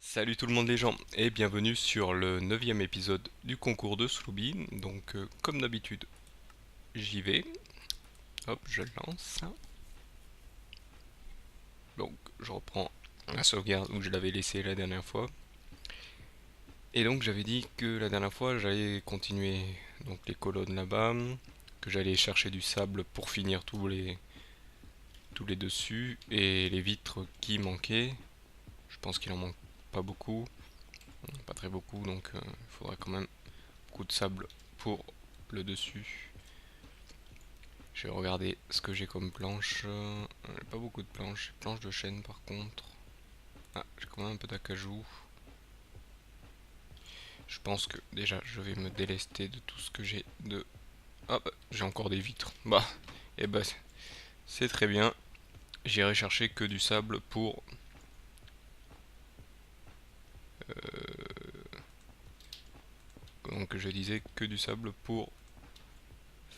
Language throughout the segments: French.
Salut tout le monde les gens et bienvenue sur le 9e épisode du concours de Slooby. Donc comme d'habitude j'y vais, hop je lance. Donc je reprends la sauvegarde où je l'avais laissé la dernière fois. Et donc j'avais dit que la dernière fois j'allais continuer donc les colonnes là-bas, que j'allais chercher du sable pour finir tous les dessus et les vitres qui manquaient. Je pense qu'il en manque pas beaucoup, pas très beaucoup donc il faudra quand même beaucoup de sable pour le dessus. Je vais regarder ce que j'ai comme planche. J'ai pas beaucoup de planches. Planches de chêne par contre. Ah, j'ai quand même un peu d'acajou. Je pense que déjà je vais me délester de tout ce que j'ai de... Ah bah, j'ai encore des vitres. Bah, et bah c'est très bien. J'irai chercher que du sable pour... Donc je disais que du sable pour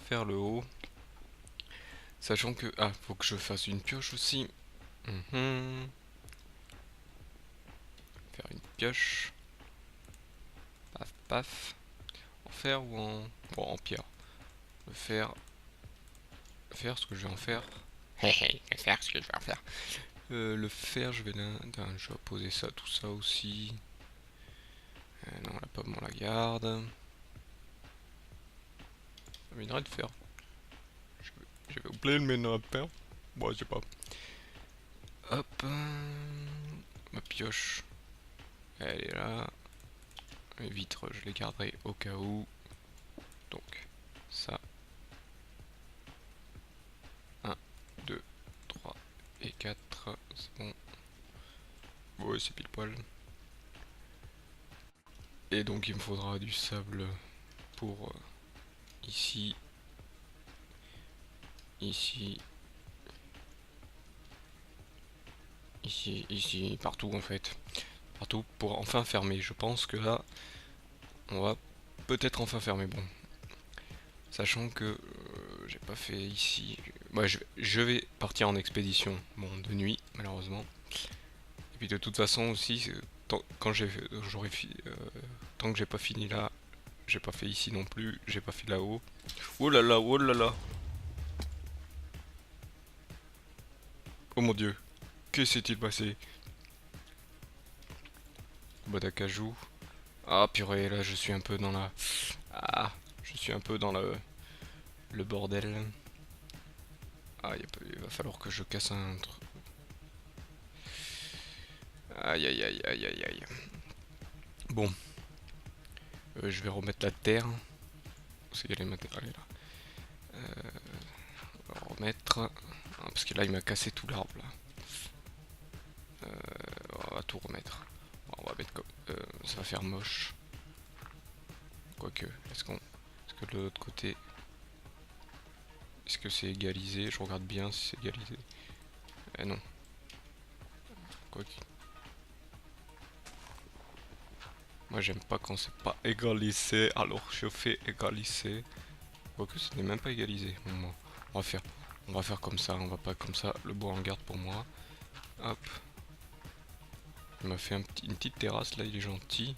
faire le haut. Sachant que... Ah, faut que je fasse une pioche aussi. Mhm. Faire une pioche. Paf, paf. En fer ou en... Bon, en pierre. Le fer... Faire ce que je vais en faire. Hé hé, je vais faire ce que je vais en faire. Le fer, je vais là. Attends, je vais poser ça, tout ça aussi. Non, la pomme, on la garde. Le minerai de fer. Je vais oublier le minerai de fer. Bon, je sais pas. Hop. Ma pioche. Elle est là. Les vitres, je les garderai au cas où. Donc, ça. Un, 2, 3 et 4. C'est bon. Ouais, c'est pile poil. Et donc, il me faudra du sable pour ici, ici, ici, partout en fait. Partout pour enfin fermer. Je pense que là, on va peut-être enfin fermer. Bon, sachant que j'ai pas fait ici. Ouais, je vais partir en expédition. Bon, de nuit, malheureusement. Et puis de toute façon aussi, quand j'aurai tant que j'ai pas fini là, j'ai pas fait ici non plus, j'ai pas fait là-haut. Oh là là, oh là là. Oh mon dieu, que s'est-il passé? Bois d'acajou. Ah purée, là je suis un peu dans la... Ah, je suis un peu dans le bordel. Ah, il va falloir que je casse un truc. Aïe aïe aïe aïe aïe aïe. Bon, je vais remettre la terre. Parce qu'il y a les matériaux là. On va remettre. Ah, parce que là il m'a cassé tout l'arbre là. On va tout remettre. On va mettre comme... ça va faire moche. Quoique, est-ce que de l'autre côté... Est-ce que c'est égalisé? Je regarde bien si c'est égalisé. Eh non. Quoique. Moi j'aime pas quand c'est pas égalisé, alors je fais égaliser. Quoique ce n'est même pas égalisé. Bon, on va faire, on va faire comme ça, on va pas comme ça. Le bois en garde pour moi. Hop. Il m'a fait une petite terrasse là, il est gentil.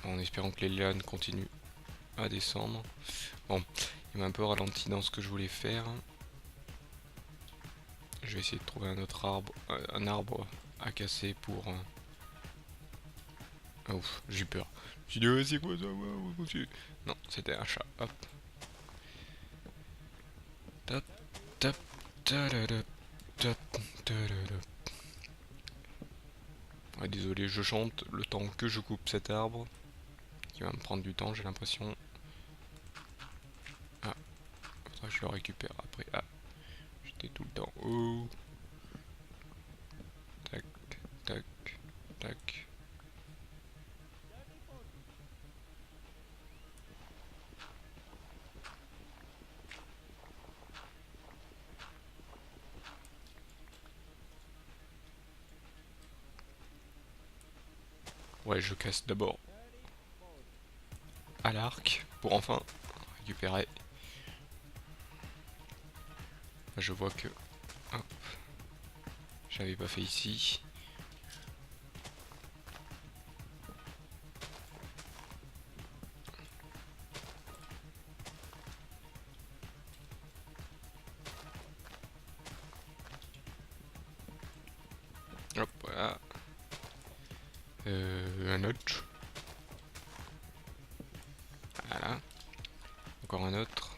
En espérant que les lianes continuent à descendre. Bon, il m'a un peu ralenti dans ce que je voulais faire. Je vais essayer de trouver un autre arbre, un arbre à casser pour... Ah ouf, j'ai eu peur. J'ai dit, c'est quoi ça? Non, c'était un chat. Hop. Tap, tap, tadadap, tap, tadadap. Ouais, désolé, je chante le temps que je coupe cet arbre. Qui va me prendre du temps, j'ai l'impression. Ah, faudra que je le récupère après. Ah, j'étais tout le temps. Oh. Tac, tac, tac. Ouais, je casse d'abord à l'arc pour enfin récupérer. Je vois que... Hop. l'avais pas fait ici. Hop, voilà. Un autre. Voilà. Encore un autre.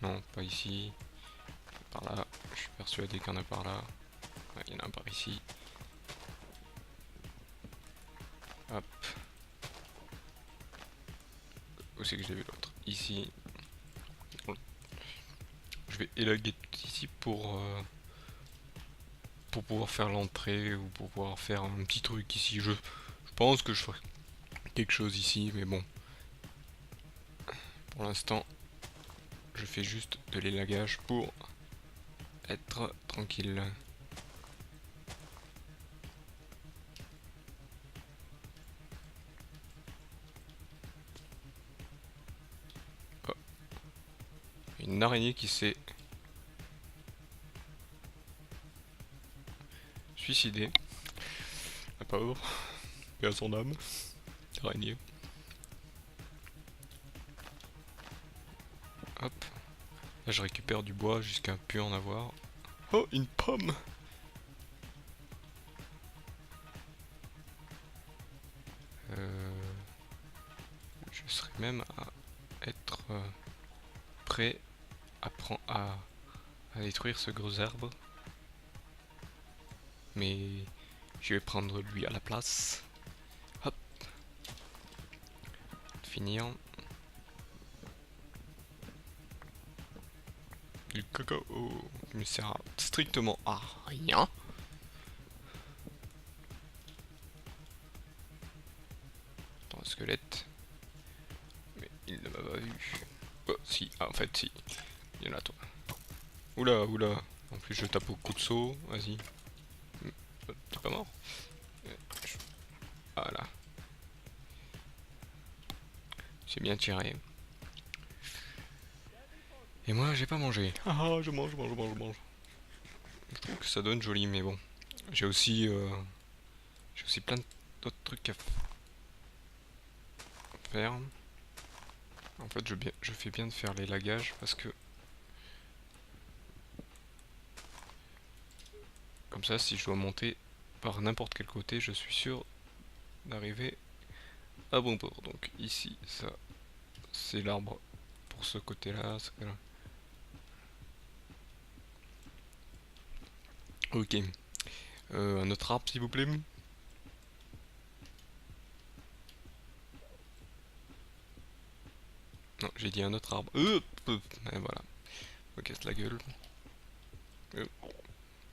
Non, pas ici. Par là. Je suis persuadé qu'il y en a par là. Ouais, il y en a un par ici. Hop. Où c'est que j'ai vu l'autre? Ici. Je vais élaguer tout ici pour pouvoir faire l'entrée ou pour pouvoir faire un petit truc ici. Je pense que je ferai quelque chose ici, mais bon. Pour l'instant, je fais juste de l'élagage pour être tranquille. Oh. Une araignée qui s'est suicidée. La pauvre. Et à son âme. Araignée. Hop. Là je récupère du bois jusqu'à plus en avoir. Oh, une pomme! Je serais même à être prêt à détruire ce gros arbre. Mais je vais prendre lui à la place. Hop. Finir. Du cacao qui me sert strictement à rien. Dans le squelette. Mais il ne m'a pas vu. Oh, si, ah, en fait, si. Il y en a toi. Oula, oula. En plus, je tape au coup de seau. Vas-y. T'es pas mort? Voilà. C'est bien tiré. Et moi, j'ai pas mangé. Ah, je mange, je mange, je mange, je mange. Je trouve que ça donne joli, mais bon. J'ai aussi plein d'autres trucs à faire. En fait, je fais bien de faire les lagages parce que comme ça, si je dois monter par n'importe quel côté, je suis sûr d'arriver à bon port. Donc ici, ça, c'est l'arbre pour ce côté-là. Ok. Un autre arbre, s'il vous plaît. Non, j'ai dit un autre arbre. Et voilà. Me casse la gueule.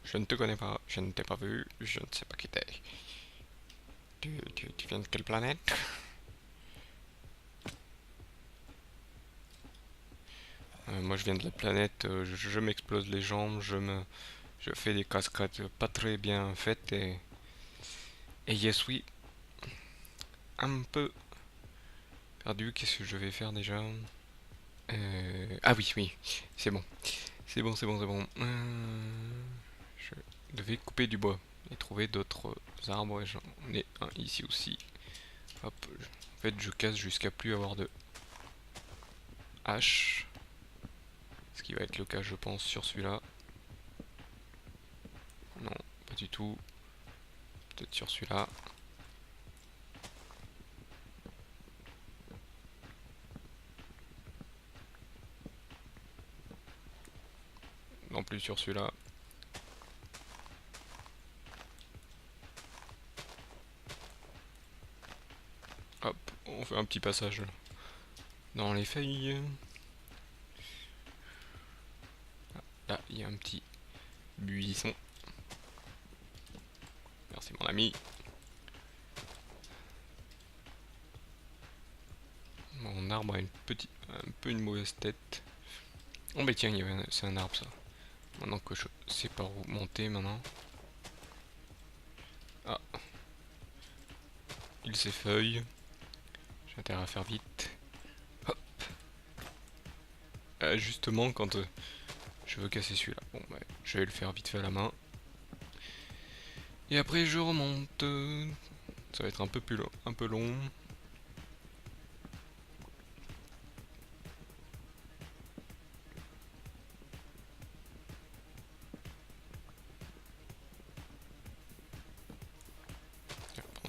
Je ne te connais pas, je ne t'ai pas vu, je ne sais pas qui t'es. Tu viens de quelle planète? Moi je viens de la planète, je m'explose les jambes, je fais des cascades pas très bien faites et je suis un peu perdu. Qu'est-ce que je vais faire déjà? Ah oui, oui, c'est bon. C'est bon, c'est bon, c'est bon. Je devais couper du bois et trouver d'autres arbres. J'en ai un ici aussi. Hop, en fait, je casse jusqu'à plus avoir de hache. Ce qui va être le cas, je pense, sur celui-là. Non, pas du tout. Peut-être sur celui-là. Non plus sur celui-là. Hop, on fait un petit passage dans les feuilles. Là, il y a un petit buisson. Merci mon ami. Mon arbre a un peu une mauvaise tête. Oh bah tiens, c'est un arbre ça. Maintenant que je sais par où monter maintenant. Ah. Il s'effeuille. J'ai intérêt à faire vite. Hop. Justement quand je veux casser celui-là. Bon bah je vais le faire vite fait à la main. Et après je remonte. Ça va être un peu plus long, un peu long.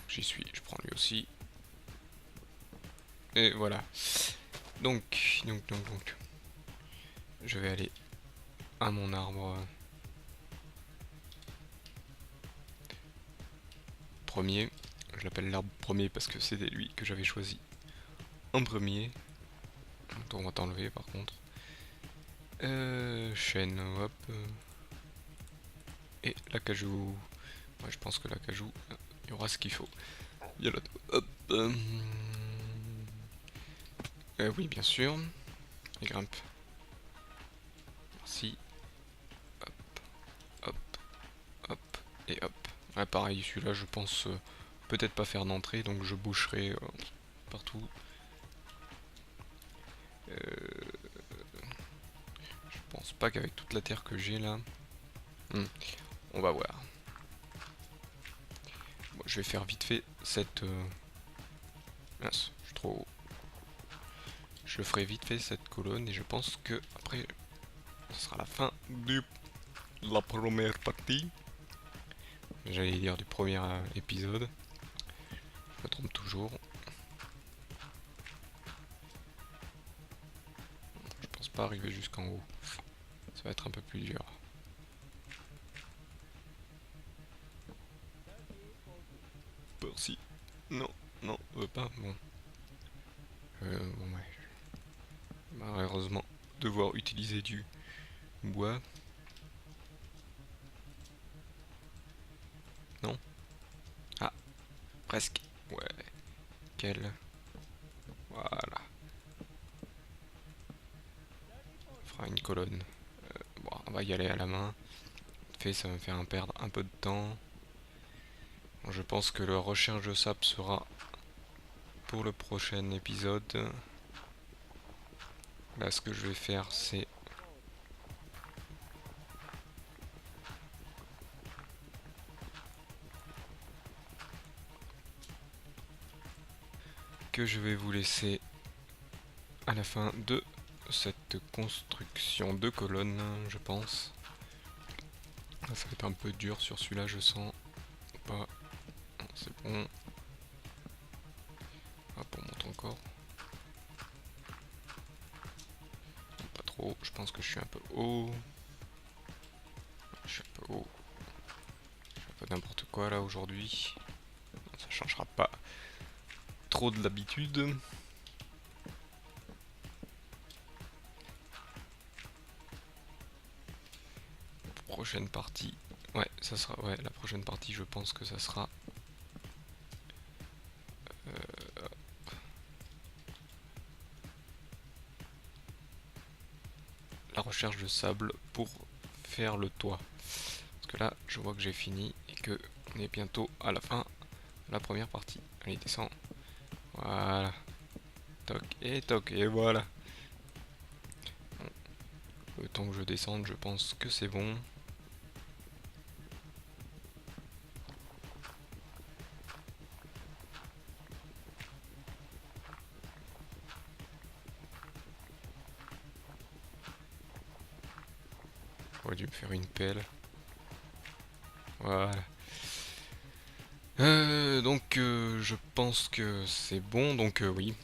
J'y suis, je prends lui aussi. Et voilà. Donc. Je vais aller à mon arbre premier. Je l'appelle l'arbre premier parce que c'était lui que j'avais choisi en premier. Donc on va t'enlever par contre. Chêne, hop. Et l'acajou. Ouais, je pense que l'acajou, il y aura ce qu'il faut. Il y a l'autre. Hop. Oui, bien sûr. Il grimpe. Merci. Hop, hop, hop. Et hop. Ouais, pareil, celui-là, je pense peut-être pas faire d'entrée, donc je boucherai partout. Je pense pas qu'avec toute la terre que j'ai là. On va voir. Bon, je vais faire vite fait cette. Mince, je suis trop haut. Je ferai vite fait cette colonne et je pense que après ce sera la fin de la première partie. J'allais dire du premier épisode. Je me trompe toujours. Je pense pas arriver jusqu'en haut. Ça va être un peu plus dur. Percy. Non, non, pas. Bon. Bon ouais. Malheureusement, devoir utiliser du bois. Non. Ah, presque. Ouais. Quel. Voilà. On fera une colonne. Bon, on va y aller à la main. Fait, ça va me faire perdre un peu de temps. Bon, je pense que la recherche de sable sera pour le prochain épisode. Là, ce que je vais faire, c'est que je vais vous laisser à la fin de cette construction de colonnes, je pense. Ça va être un peu dur sur celui-là, je sens pas. C'est bon. Hop, on monte encore. Pas trop, je pense que je suis un peu haut. Je suis un peu haut. Je fais un peu n'importe quoi là aujourd'hui. Ça changera pas trop de l'habitude. Prochaine partie. Ouais, ça sera. Ouais, la prochaine partie, je pense que ça sera. La recherche de sable pour faire le toit. Parce que là, je vois que j'ai fini et que on est bientôt à la fin de la première partie. Allez, descends. Voilà. Toc, et voilà. Bon, le temps que je descende, je pense que c'est bon. J'aurais dû me faire une pelle. Voilà. Je pense que c'est bon. Donc, oui.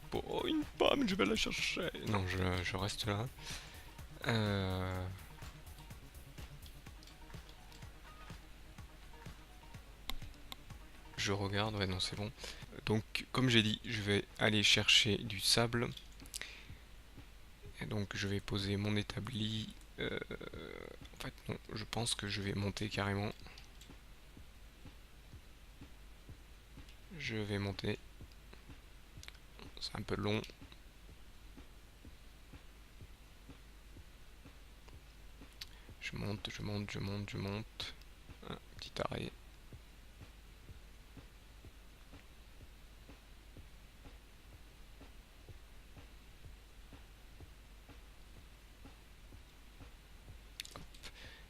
Pour une pomme, je vais la chercher. Non, je reste là. Euh, je regarde. Ouais, non, c'est bon. Donc, comme j'ai dit, je vais aller chercher du sable. Et donc, je vais poser mon établi. En fait, non, je pense que je vais monter carrément. Je vais monter. C'est un peu long. Je monte. Un petit arrêt.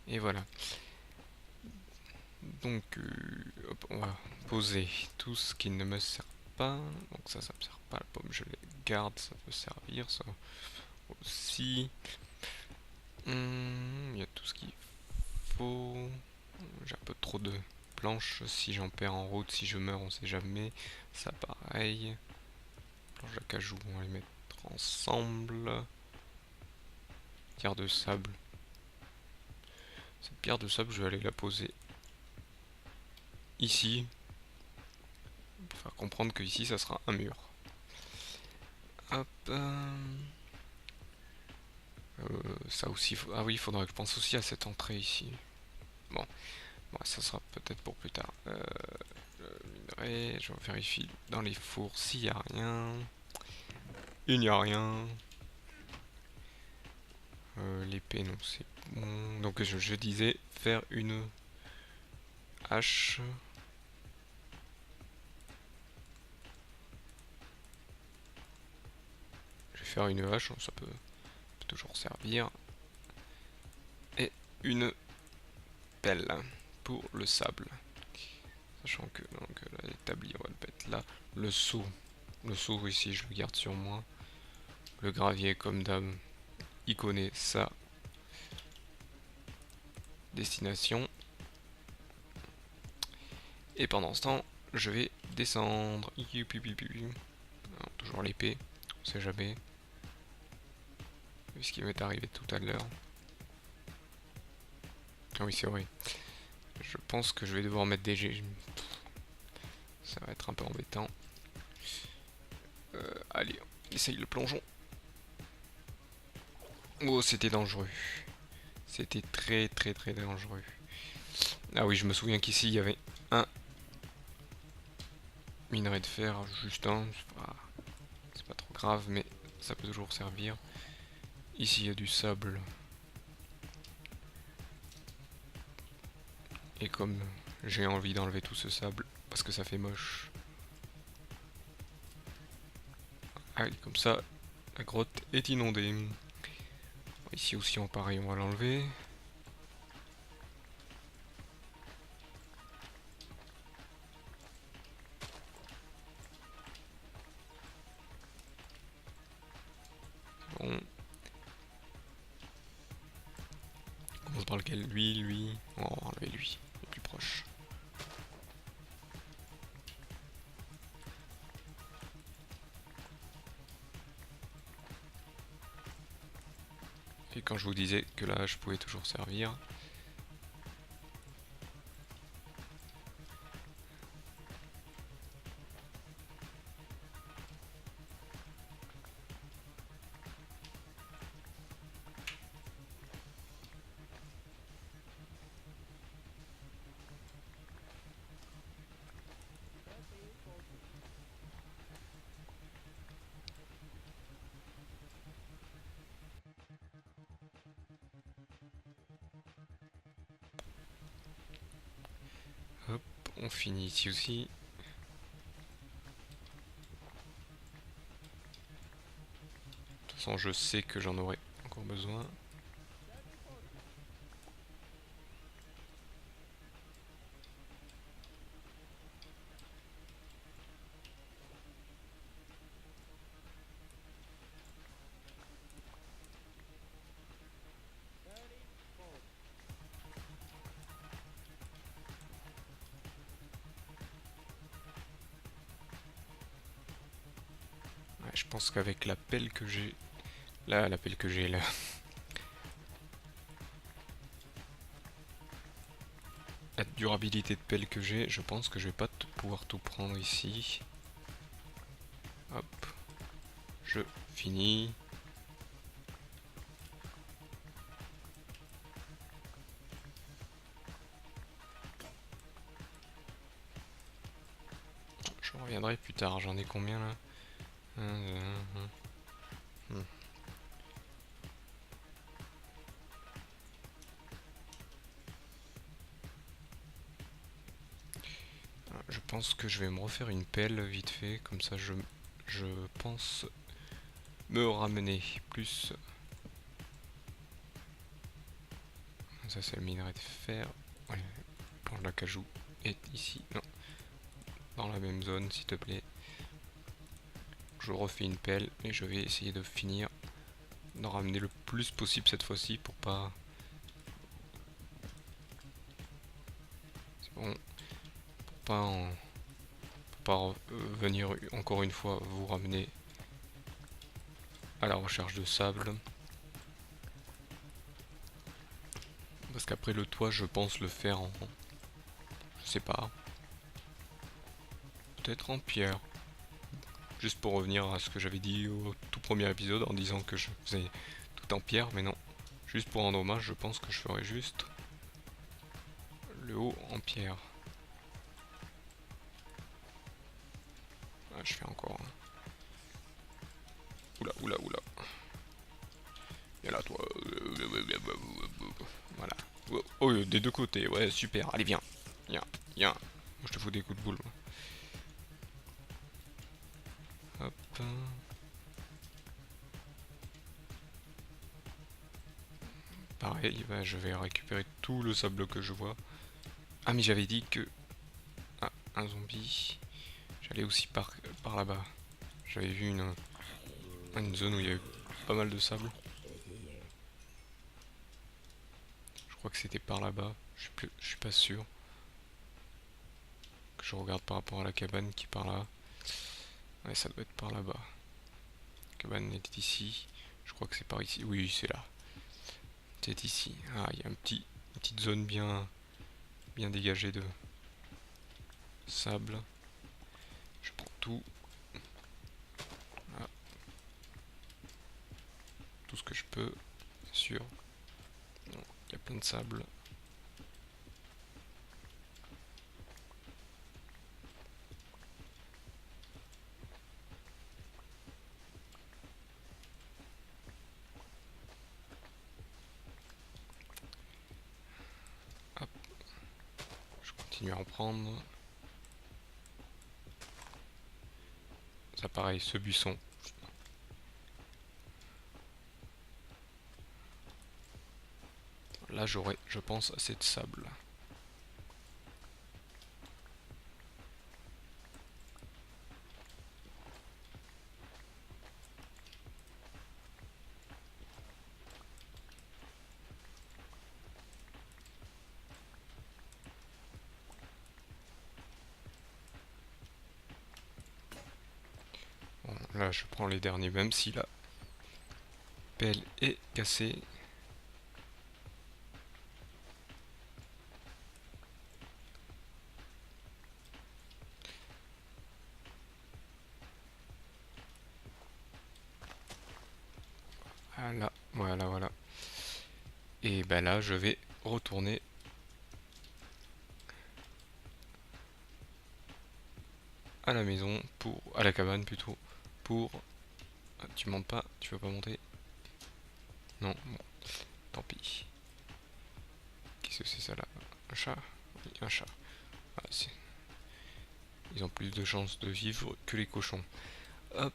Et voilà. Donc, hop, on va poser tout ce qui ne me sert pas. Donc ça me sert pas. La pomme, je les garde, ça peut servir. Ça aussi. Il y a tout ce qu'il faut. J'ai un peu trop de planches. Si j'en perds en route, si je meurs, on sait jamais. Ça pareil. Planches d'acajou, on va les mettre ensemble. Pierre de sable. Cette pierre de sable, je vais aller la poser ici. Pour faire comprendre que ici, ça sera un mur. Hop. Ça aussi. Ah oui, il faudra que je pense aussi à cette entrée ici. Bon, ça sera peut-être pour plus tard. Le minerai, je vérifie dans les fours s'il n'y a rien. Il n'y a rien. L'épée, non, c'est bon. Donc je disais faire une hache. Je vais faire une hache, ça peut toujours servir. Et une pelle pour le sable. Sachant que donc, l'établi, on va le mettre là. Le seau. Le seau ici, je le garde sur moi. Le gravier, comme d'hab, il connaît sa destination. Et pendant ce temps, je vais descendre. Non, toujours l'épée, on sait jamais. Vu ce qui m'est arrivé tout à l'heure. Ah oui, c'est vrai. Je pense que je vais devoir mettre des G. Ça va être un peu embêtant. Allez, on essaye le plongeon. Oh, c'était dangereux. C'était très très très dangereux. Ah oui, je me souviens qu'ici il y avait un minerai de fer, juste un. C'est pas trop grave, mais ça peut toujours servir. Ici il y a du sable. Et comme j'ai envie d'enlever tout ce sable, parce que ça fait moche. Ah oui, comme ça, la grotte est inondée. Ici aussi en pareil, on va l'enlever. Bon. On commence par lequel? Lui. On va enlever lui, le plus proche. Et quand je vous disais que la hache pouvait toujours servir. Hop, on finit ici aussi. De toute façon, je sais que j'en aurai encore besoin. Ouais, je pense qu'avec la pelle que j'ai... Là, la pelle que j'ai là... La durabilité de pelle que j'ai, je pense que je vais pas pouvoir tout prendre ici. Hop. Je finis. Je reviendrai plus tard, j'en ai combien là? Je pense que je vais me refaire une pelle vite fait, comme ça je pense me ramener plus. Ça c'est le minerai de fer. Ouais, quand l'acajou est ici. Non, dans la même zone, s'il te plaît. Je refais une pelle et je vais essayer de finir d'en ramener le plus possible cette fois-ci pour pas... C'est bon. Pour pas en... Pour pas venir encore une fois vous ramener à la recherche de sable. Parce qu'après le toit, je pense le faire en... Je sais pas. Peut-être en pierre. Juste pour revenir à ce que j'avais dit au tout premier épisode en disant que je faisais tout en pierre, mais non. Juste pour rendre hommage, je pense que je ferai juste le haut en pierre. Ah, je fais encore. Oula, oula, oula. Viens là, toi. Voilà. Oh, des deux côtés, ouais, super. Allez, viens. Viens, viens. Moi, je te fous des coups de boule. Hop. Pareil, bah, je vais récupérer tout le sable que je vois. Ah, mais j'avais dit que... Ah, un zombie. J'allais aussi par là-bas. J'avais vu une zone où il y avait pas mal de sable. Je crois que c'était par là-bas. Je suis pas sûr. Que je regarde par rapport à la cabane qui est par là. Ouais, ça doit être par là-bas. La cabane est ici. Je crois que c'est par ici. Oui, c'est là. C'est ici. Ah, il y a une petite zone bien dégagée de sable. Je prends tout. Ah, tout ce que je peux, bien sûr. Il y a plein de sable. Hop. Je continue à en prendre. Ça pareil, ce buisson. Là j'aurai, je pense, assez de sable. Bon, là je prends les derniers, même si la pelle est cassée. Voilà, voilà, voilà. Et ben là je vais retourner à la maison à la cabane plutôt, pour... Ah, tu montes pas, tu veux pas monter? Non, bon, tant pis. Qu'est-ce que c'est ça là? Un chat? Oui, un chat. Ah, ils ont plus de chances de vivre que les cochons. Hop.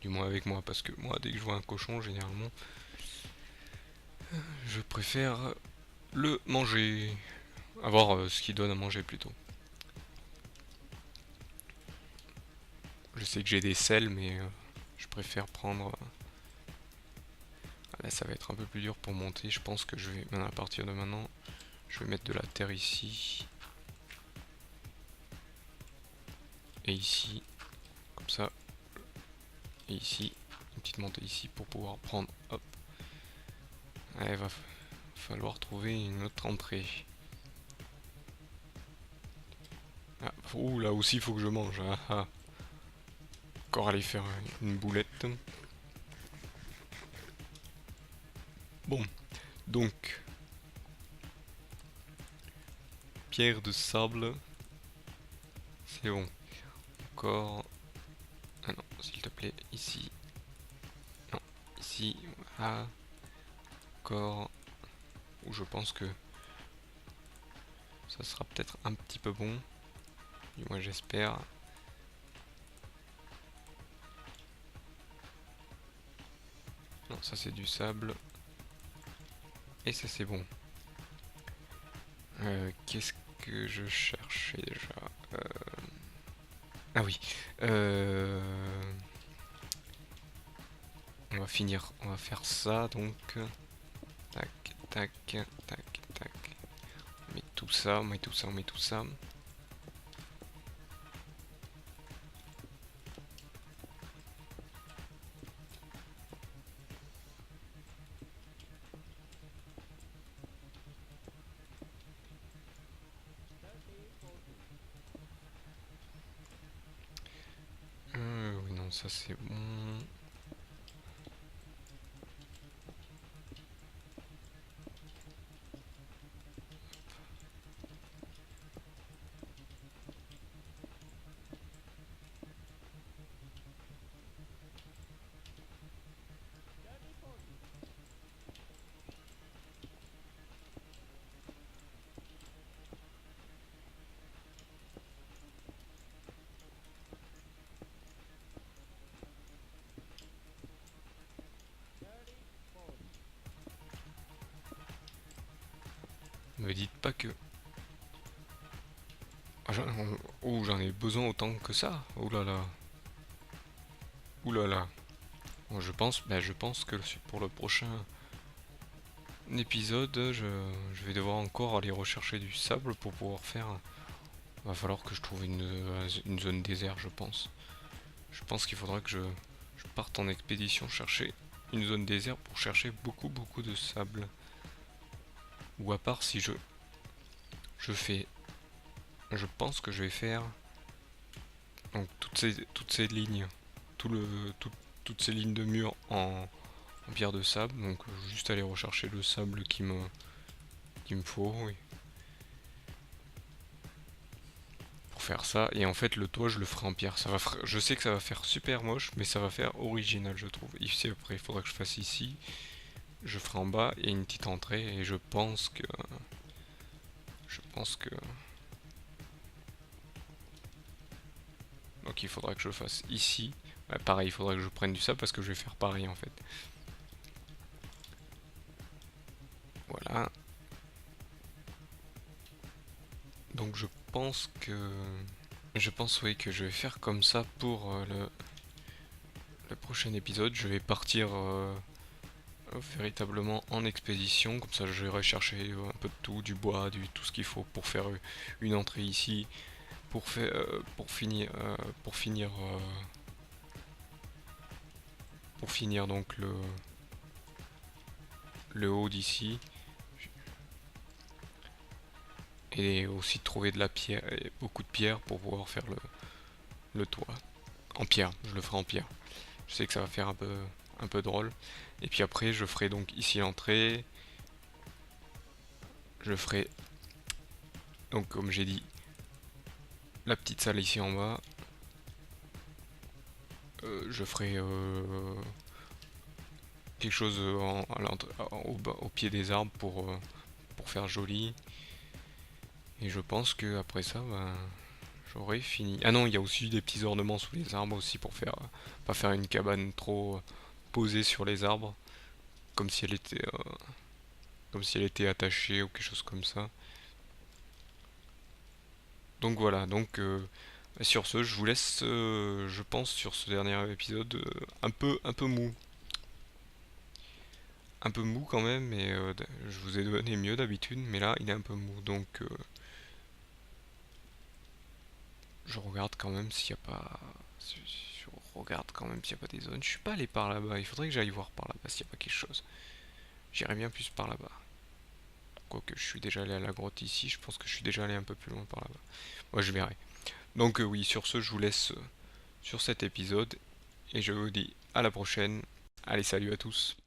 Du moins avec moi, parce que moi, dès que je vois un cochon, généralement, je préfère le manger. Avoir ce qu'il donne à manger plutôt. Je sais que j'ai des selles, mais je préfère prendre... Là, ça va être un peu plus dur pour monter. Je pense que je vais, maintenant, à partir de maintenant, je vais mettre de la terre ici. Et ici. Comme ça. Et ici. Une petite montée ici pour pouvoir prendre. Hop. Il va falloir trouver une autre entrée. Ah, ouh, là aussi, il faut que je mange. Ah, ah. Encore aller faire une boulette. Bon. Donc. Pierre de sable. C'est bon. Encore. Ah non, s'il te plaît, ici. Non, ici. Voilà. Encore. Où je pense que ça sera peut-être un petit peu bon. Du moins j'espère. Non, ça c'est du sable. Et ça c'est bon. Qu'est-ce que je cherchais déjà? Ah oui. On va faire ça donc. Tac, tac, tac, tac. On met tout ça, on met tout ça, on met tout ça. Oui, non, ça c'est bon. Me dites pas que... Ah, oh, j'en ai besoin autant que ça. Oh là là. Ouh là là. Bon, je pense que pour le prochain épisode, je vais devoir encore aller rechercher du sable pour pouvoir faire... Va falloir que je trouve une zone désert, je pense. Je pense qu'il faudra que je parte en expédition chercher une zone désert pour chercher beaucoup de sable. Ou à part si je fais... Je pense que je vais faire donc toutes ces lignes, toutes ces lignes de mur en pierre de sable. Donc juste aller rechercher le sable qu'il me faut, oui, pour faire ça. Et en fait le toit je le ferai en pierre. Je sais que ça va faire super moche, mais ça va faire original je trouve. Ici après il faudra que je fasse ici. Je ferai en bas et une petite entrée et je pense que donc il faudra que je fasse ici. Bah, pareil, il faudra que je prenne du sable parce que je vais faire pareil en fait. Voilà. Donc je pense oui que je vais faire comme ça pour le prochain épisode. Je vais partir véritablement en expédition. Comme ça, je vais rechercher un peu de tout, du bois, tout ce qu'il faut pour faire une entrée ici, pour finir, pour finir donc le haut d'ici. Et aussi trouver de la pierre, et beaucoup de pierre pour pouvoir faire le toit. En pierre, je le ferai en pierre. Je sais que ça va faire un peu drôle. Et puis après, je ferai donc ici l'entrée. Je ferai, donc comme j'ai dit, la petite salle ici en bas. Je ferai quelque chose au pied des arbres pour faire joli. Et je pense que après ça, ben, j'aurai fini. Ah non, il y a aussi des petits ornements sous les arbres aussi pour faire pas faire une cabane trop posée sur les arbres, comme si elle était comme si elle était attachée ou quelque chose comme ça. Donc voilà, donc sur ce, je vous laisse, je pense, sur ce dernier épisode un peu mou. Un peu mou quand même, mais je vous ai donné mieux d'habitude, mais là il est un peu mou, donc je regarde quand même s'il n'y a pas... Je regarde quand même s'il n'y a pas des zones. Je suis pas allé par là-bas, il faudrait que j'aille voir par là-bas s'il n'y a pas quelque chose. J'irai bien plus par là-bas. Quoique je suis déjà allé à la grotte ici, je pense que je suis déjà allé un peu plus loin par là-bas. Moi je verrai. Donc oui, sur ce, je vous laisse sur cet épisode et je vous dis à la prochaine. Allez, salut à tous.